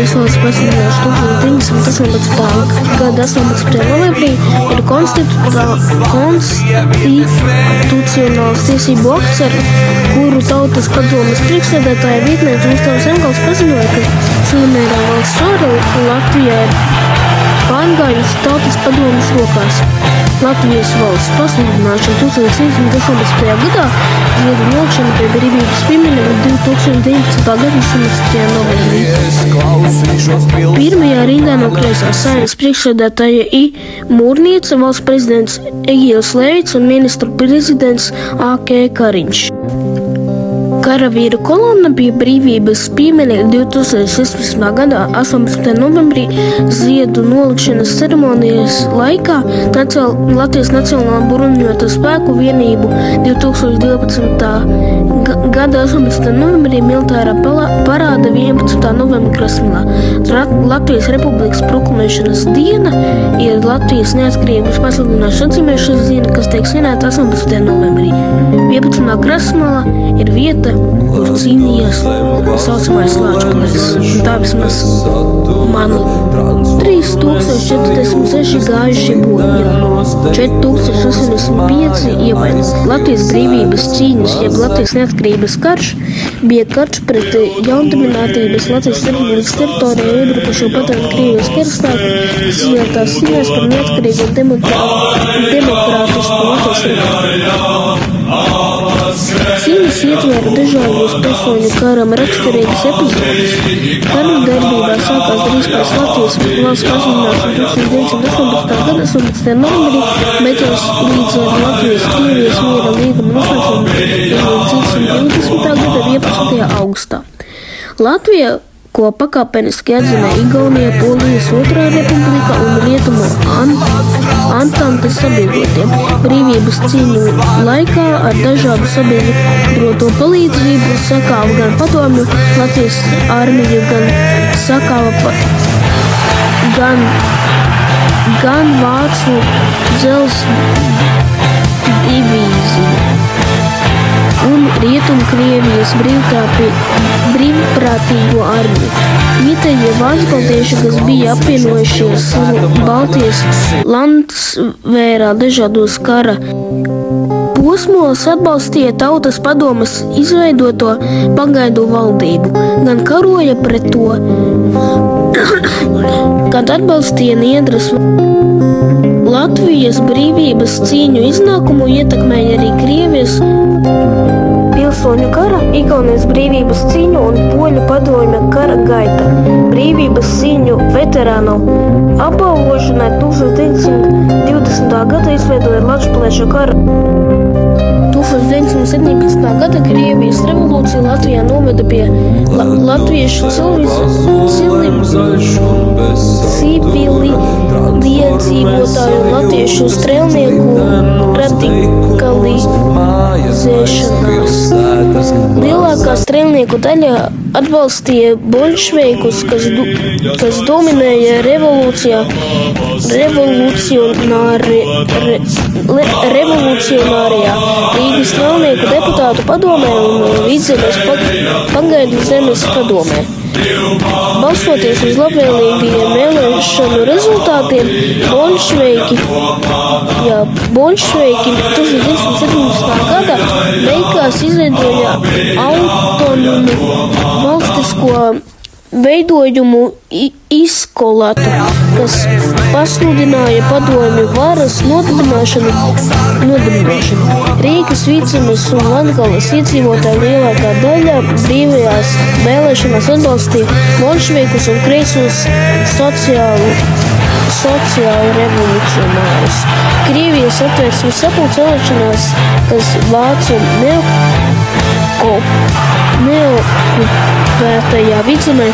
Latvijas valsts pasludinājuši 1918. gada 18. novembrī ir konstitucionāls tiesību akts, ar kuru Tautas padomes priekšsēdētāja vietniece Gustavs Engels paziņoja, ka suverēnā valsts vara Latvijā ir pārgājusi Tautas padomes rokās. Latvijas valsts pasludināšana 1918. gadā ziedu nolikšana pie brīvības piemiņa 2019. gada 18. novembrī. Pirmajā rindā no kreisās Saeimas priekšsēdētāja I. Mūrniece, valsts prezidents Egīls Levits un ministru prezidents A.K. Kariņš. Karavīru kolonna pie brīvības piemiņa 2016. gada 18. novembrī ziedu nolikšanas ceremonijas laikā Latvijas Nacionālā bruņoto spēku vienību 2012. gada 18. novembrī militārā parāda 11. novembra Krasmalā. Latvijas Republikas proklamēšanas diena ir Latvijas neatkarības pasludināšanas atzīmēšanas diena, kas tiek svinēta 18. novembrī. 11. Krasmala ir vieta, kur cīnījās saucamais Lāčplēs. Tā vismaz man 3046 gājuši bojā, 4085 ievainoti. Latvijas brīvības cīņas, jeb Latvijas neatkarības karš, bija karš pret jaundominātības Latvijas Republikas teritorijā iebrukušo padomju Krievijas karaspēku, kas ievietās cīnās par neatkarīgu un demokrātisku Latvijas Republiku. Cīņas ietvēra dažādos pilsoņu karam raksturīgas epizodes. Kara darbībā sākās drīz pēc Latvijas valsts pasludināšanas 1918. gada 18. novembrī, bet jau līdz ar Latvijas-Krievijas miera līguma noslēgšanu līdz 2020. gada 11. augustā. Latvija, ko pakāpeniski atzina Igaunija, Polijas Otrā republika un Rietumu Antantes sabiedrotiem. Brīvības cīņu laikā ar dažādu sabiedroto palīdzību sakāva gan padomju Latvijas armiju, gan sakāva gan vācu dzelzs divīziju un Rietumu Krievijas brīvprātīgo armiju. Vietējie vācu-baltieši, kas bija apvienojušies Baltijas landsvērā dažādos kara posmos, atbalstīja Tautas padomes izveidoto pagaidu valdību, gan karoja pret to, kad atbalstīja Niedras Latvijas brīvības cīņu iznākumu ietekmēja arī Krievijas pilsoņu kara, Igaunijas brīvības cīņu un Poļu padomju kara gaita. Brīvības cīņu veterānu apbalvošanai 1920. gada izveidoja Lāčplēša kara. 1917. gada Krievijas revolūcija Latvijā noveda pie latviešu civiliedzīvotāju un latviešu strēlnieku radikalizēšanās. Lielākā strēlnieku daļa atbalstīja bolševikus, kas dominēja revolucionārijā Rīgas strēlnieku deputātu padomē un Vidzemes pagaidu zemes padomē. Balstoties uz labvēlīgiem vēlēšanu rezultātiem, bolševiki 1917. gada beigās izveidoja autonomu valstisko veidojumu Izkolatu, kas pasludināja padomju varas nodibināšanu. Rīgas, Vidzemes un Latgales iedzīvotāju lielākā daļa brīvajās vēlēšanās atbalstīja bolševikus un kreisos sociāli revolucionārus. Krievijas Satversmes sapulces vēlēšanās, kas vācu neokupētajā Vidzemē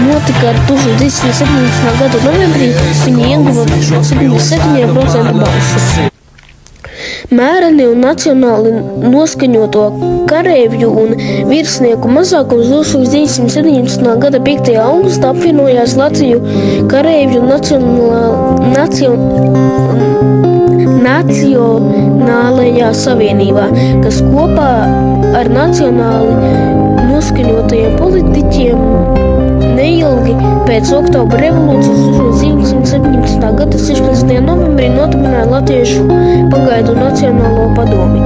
notika 1917. gada novembrī, viņi ieguva 77% balsu. Mēreni un nacionāli noskaņoto kareivju un virsnieku mazākums 1917. gada 5. augustā apvienojās Latviju kareivju Nacionālajā savienībā, kas kopā ar nacionāli noskaņotajiem politiķiem neilgi pēc Oktobra revolūcijas 1917. gada 16. novembrī noturināja Latviešu pagaidu Nacionālo padomi.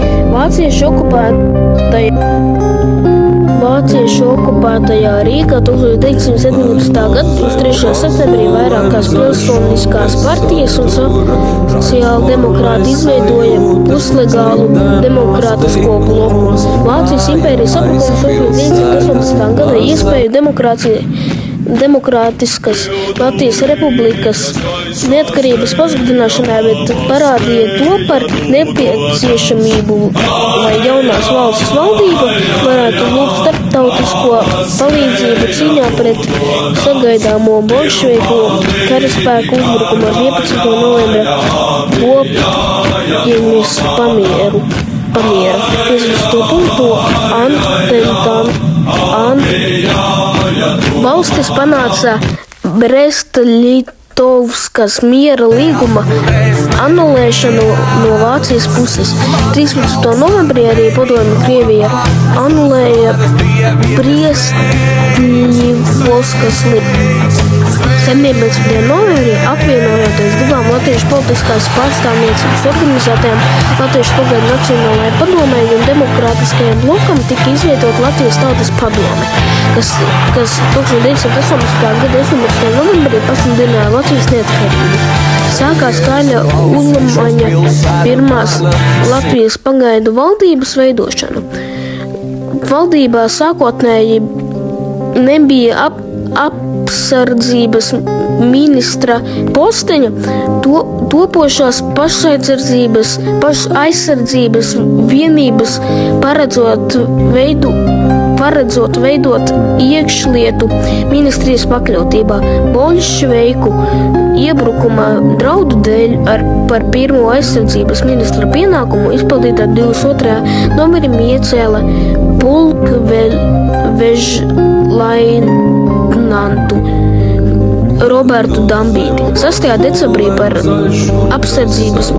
Vāciešu okupētajā Rīgā 1917. gada 23. septembrī vairākās pilsoniskās partijas un sociāldemokrāti izveidoja puslegālu demokrātisko bloku. Vācijas impērijas sabrukums 1918. gada iespēju demokrātiskas Latvijas republikas neatkarības pazudināšanai, bet parādīja to par nepieciešamību, lai jaunās valsts valdība varētu lūgt starptautisko palīdzību cīņā pret sagaidāmo bolševiku karaspēku uzbrukumu ar 11. novembra Kopieņas pamiera. 15. punktu valstis panāca Brest-Litovskas miera līguma anulēšanu no Vācijas puses. 13. novembrī arī padomju Krievija anulēja Brest-Litovskas līgumu. 17. novembrī apvienojoties divām latviešu politiskās pārstāvniecības organizētajām Latviešu pagaidu Nacionālajai padomei un demokrātiskajam blokam tika izveidot Latvijas tautas padome, kas 1918. gada 18. novembrī pasludināja Latvijas neatkarību. Sākās Kāļa Ulmaņa pirmās Latvijas pagaidu valdības veidošana. Valdībā sākotnēji nebija apsardzības ministra posteņa, topošās pašaizsardzības vienības paredzot veidot iekšlietu ministrijas pakļautībā. Bolševiku iebrukuma draudu dēļ par pirmo aizsardzības ministra pienākumu izpildīt ar 22. novembrim iecēla pulkvežlainantu Robertu Dambīti. 6. decembrī par apsardzības